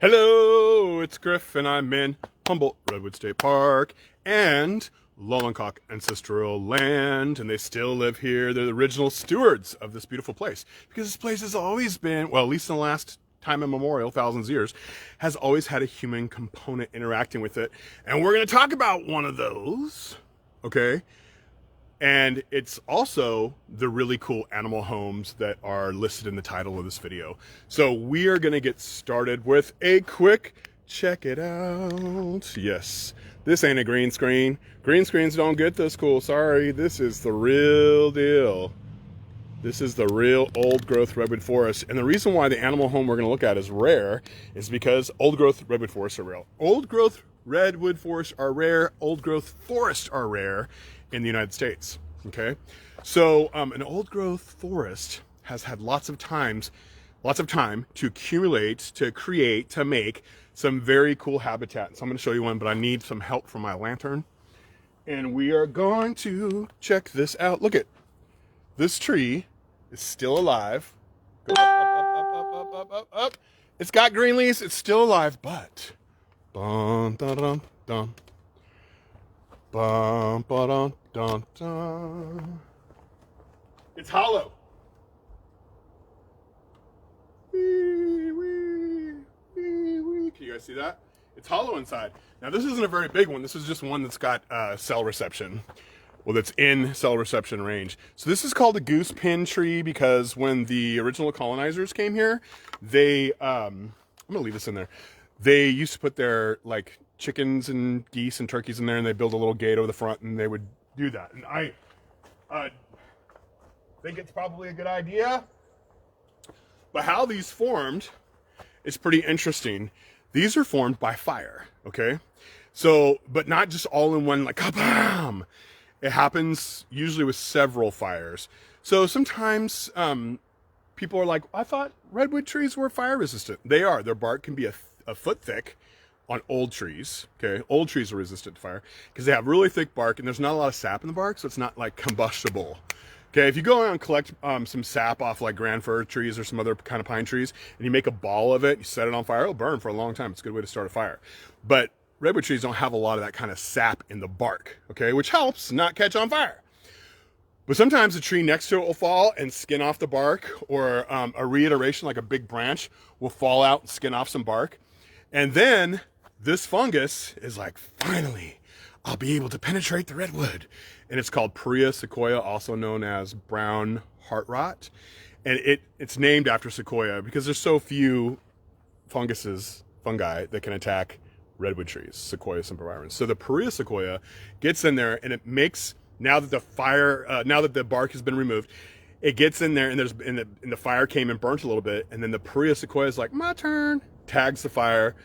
Hello, it's Griff, and I'm in Humboldt Redwood State Park and Lollencock Ancestral Land, and they still live here. They're the original stewards of this beautiful place because this place has always been, well, at least in the last time immemorial, thousands of years, has always had a human component interacting with it. And we're going to talk about one of those, okay? And it's also the really cool animal homes that are listed in the title of this video. So we are gonna get started with a quick check it out. Yes, this ain't a green screen. Green screens don't get this cool, sorry. This is the real deal. This is the real old growth redwood forest. And the reason why the animal home we're gonna look at is rare is because old growth redwood forests are rare. Old growth redwood forests are rare. Old growth forests are rare in the United States, okay? So an old growth forest has had lots of time to accumulate, to create, to make some very cool habitat. So I'm gonna show you one, but I need some help from my lantern. And we are going to check this out. Look at this tree is still alive. Go up, up, up, up, up, up, up, up. It's got green leaves, it's still alive, but bum, dum, dum, dum. Bum, ba-dum, dum, dum. It's hollow. Wee, wee, wee, wee. Can you guys see that? It's hollow inside. Now this isn't a very big one. This is just one that's got cell reception. Well, that's in cell reception range. So this is called a Goosepen tree because when the original colonizers came here, they, I'm gonna leave this in there. They used to put their like chickens and geese and turkeys in there, and they build a little gate over the front, and they would do that. And I think it's probably a good idea. But how these formed is pretty interesting. These are formed by fire, okay? So, but not just all in one, like kabam! It happens usually with several fires. So sometimes people are like, I thought redwood trees were fire resistant. They are. Their bark can be a foot thick on old trees, okay? Old trees are resistant to fire because they have really thick bark and there's not a lot of sap in the bark, so it's not like combustible. Okay, if you go out and collect some sap off like grand fir trees or some other kind of pine trees and you make a ball of it, you set it on fire, it'll burn for a long time. It's a good way to start a fire. But redwood trees don't have a lot of that kind of sap in the bark, okay, which helps not catch on fire. But sometimes the tree next to it will fall and skin off the bark, or a reiteration like a big branch will fall out and skin off some bark. And then this fungus is like, finally, I'll be able to penetrate the redwood. And it's called Perea sequoia, also known as brown heart rot. And it's named after sequoia because there's so few fungi that can attack redwood trees, Sequoia sempervirens. So the Perea sequoia gets in there and it makes, now that the bark has been removed, it gets in there and the fire came and burnt a little bit. And then the Perea sequoia is like, my turn, tags the fire,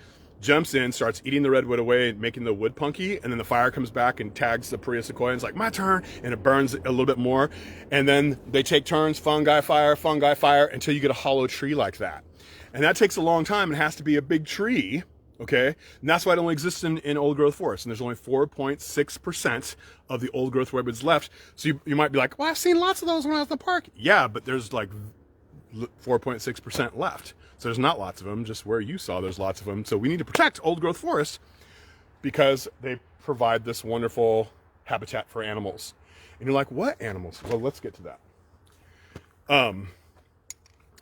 jumps in, starts eating the redwood away, making the wood punky, and then the fire comes back and tags the Perea sequoia, and it's like, my turn, and it burns a little bit more, and then they take turns, fungi fire, until you get a hollow tree like that. And that takes a long time and has to be a big tree, okay? And that's why it only exists in old growth forests, and there's only 4.6% of the old growth redwoods left. So you might be like, well, I've seen lots of those when I was in the park. Yeah, but there's like 4.6% left. So there's not lots of them, just where you saw there's lots of them. So we need to protect old growth forests because they provide this wonderful habitat for animals. And you're like, what animals? Well, let's get to that.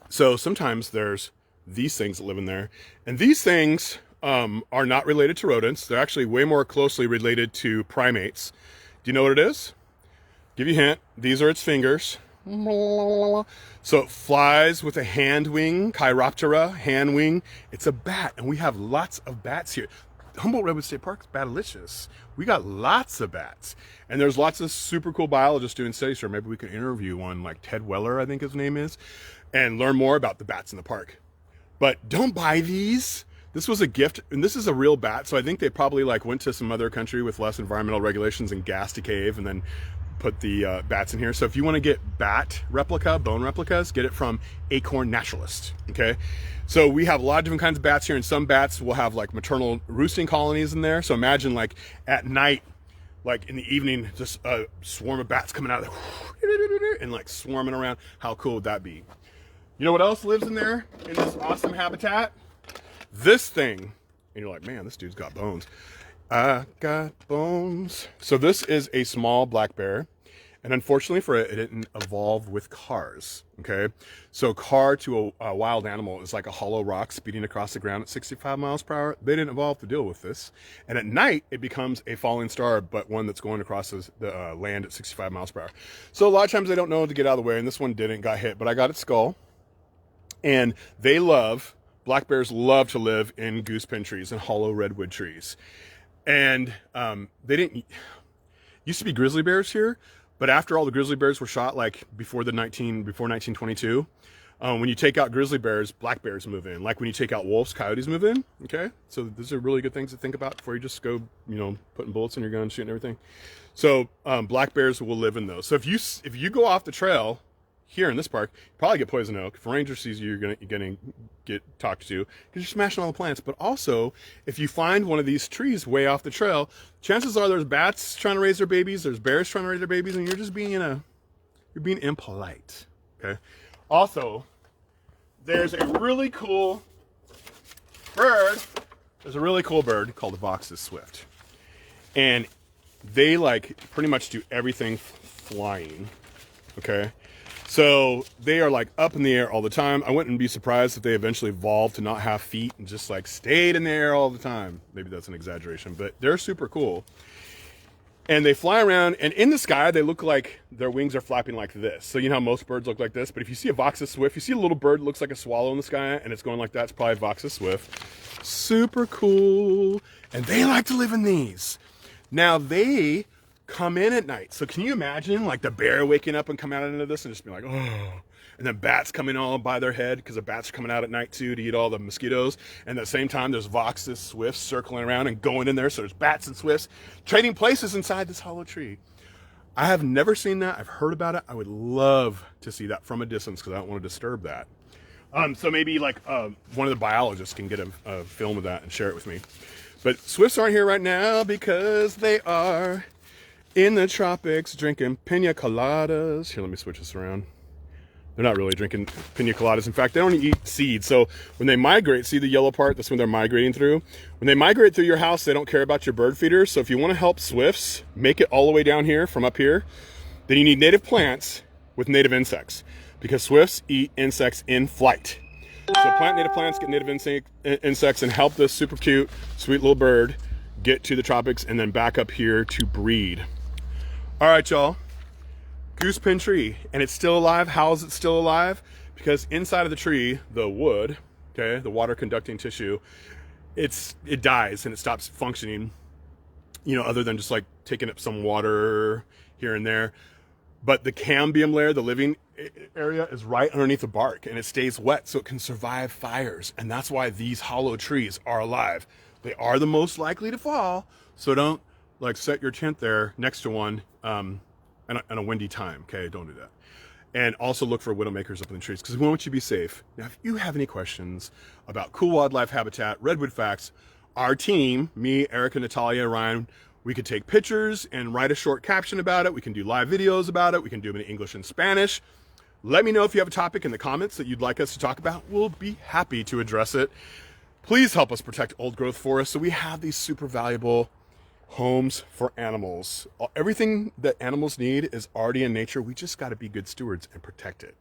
So sometimes there's these things that live in there. And these things are not related to rodents. They're actually way more closely related to primates. Do you know what it is? Give you a hint. These are its fingers. So it flies with a hand wing, Chiroptera, hand wing. It's a bat, and we have lots of bats here. Humboldt Redwood State Park is batalicious. We got lots of bats. And there's lots of super cool biologists doing studies here. Maybe we could interview one like Ted Weller, I think his name is, and learn more about the bats in the park. But don't buy these. This was a gift, and this is a real bat, so I think they probably like went to some other country with less environmental regulations and gassed a cave and then put the bats in here. So if you want to get bat replica, bone replicas, get it from Acorn Naturalist, okay? So we have a lot of different kinds of bats here, and some bats will have like maternal roosting colonies in there. So imagine like at night, like in the evening, just a swarm of bats coming out of there and like swarming around. How cool would that be? You know what else lives in there in this awesome habitat? This thing, and you're like, man, this dude's got bones. I got bones. So this is a small black bear. And unfortunately for it, it didn't evolve with cars, okay? So car to a wild animal is like a hollow rock speeding across the ground at 65 miles per hour. They didn't evolve to deal with this. And at night, it becomes a falling star, but one that's going across the land at 65 miles per hour. So a lot of times they don't know to get out of the way, and this one didn't, got hit, but I got its skull. And black bears love to live in goosepen trees and hollow redwood trees. And used to be grizzly bears here, but after all the grizzly bears were shot, like before 1922, when you take out grizzly bears, black bears move in. Like when you take out wolves, coyotes move in. Okay, so these are really good things to think about before you just go, putting bullets in your gun, shooting everything. So black bears will live in those. So if you go off the trail here in this park, you probably get poison oak. If a ranger sees you, you're gonna get talked to because you're smashing all the plants. But also, if you find one of these trees way off the trail, chances are there's bats trying to raise their babies, there's bears trying to raise their babies, and you're just being impolite. Okay. Also, there's a really cool bird. There's a really cool bird called the Vox's swift, and they pretty much do everything flying. Okay. So they are up in the air all the time. I wouldn't be surprised if they eventually evolved to not have feet and just stayed in the air all the time. Maybe that's an exaggeration, but they're super cool. And they fly around, and in the sky, they look like their wings are flapping like this. So you know how most birds look like this, but if you see a Vox's swift, you see a little bird that looks like a swallow in the sky, and it's going like that, it's probably a Vox's swift. Super cool. And they like to live in these. Now they come in at night. So can you imagine the bear waking up and coming out into this and just being like, oh, and then bats coming all by their head because the bats are coming out at night too to eat all the mosquitoes. And at the same time, there's Vox's swifts circling around and going in there. So there's bats and swifts trading places inside this hollow tree. I have never seen that. I've heard about it. I would love to see that from a distance because I don't want to disturb that. So maybe one of the biologists can get a film of that and share it with me. But swifts aren't here right now because they are in the tropics drinking pina coladas. Here, let me switch this around. They're not really drinking pina coladas. In fact, they don't eat seeds. So when they migrate, see the yellow part? That's when they're migrating through. When they migrate through your house, they don't care about your bird feeders. So if you want to help swifts make it all the way down here from up here, then you need native plants with native insects because swifts eat insects in flight. So plant native plants, get native insects, and help this super cute, sweet little bird get to the tropics and then back up here to breed. All right, y'all. Goosepen tree, and it's still alive. How is it still alive? Because inside of the tree, the wood, okay, the water conducting tissue, it dies and it stops functioning, other than just taking up some water here and there. But the cambium layer, the living area, is right underneath the bark, and it stays wet so it can survive fires. And that's why these hollow trees are alive. They are the most likely to fall, so don't set your tent there next to one in a windy time. Okay, don't do that. And also look for widowmakers up in the trees because we want you to be safe. Now, if you have any questions about cool wildlife habitat, redwood facts, our team, me, Erica, Natalia, Ryan, we could take pictures and write a short caption about it. We can do live videos about it. We can do them in English and Spanish. Let me know if you have a topic in the comments that you'd like us to talk about. We'll be happy to address it. Please help us protect old growth forests so we have these super valuable homes for animals. Everything that animals need is already in nature. We just got to be good stewards and protect it.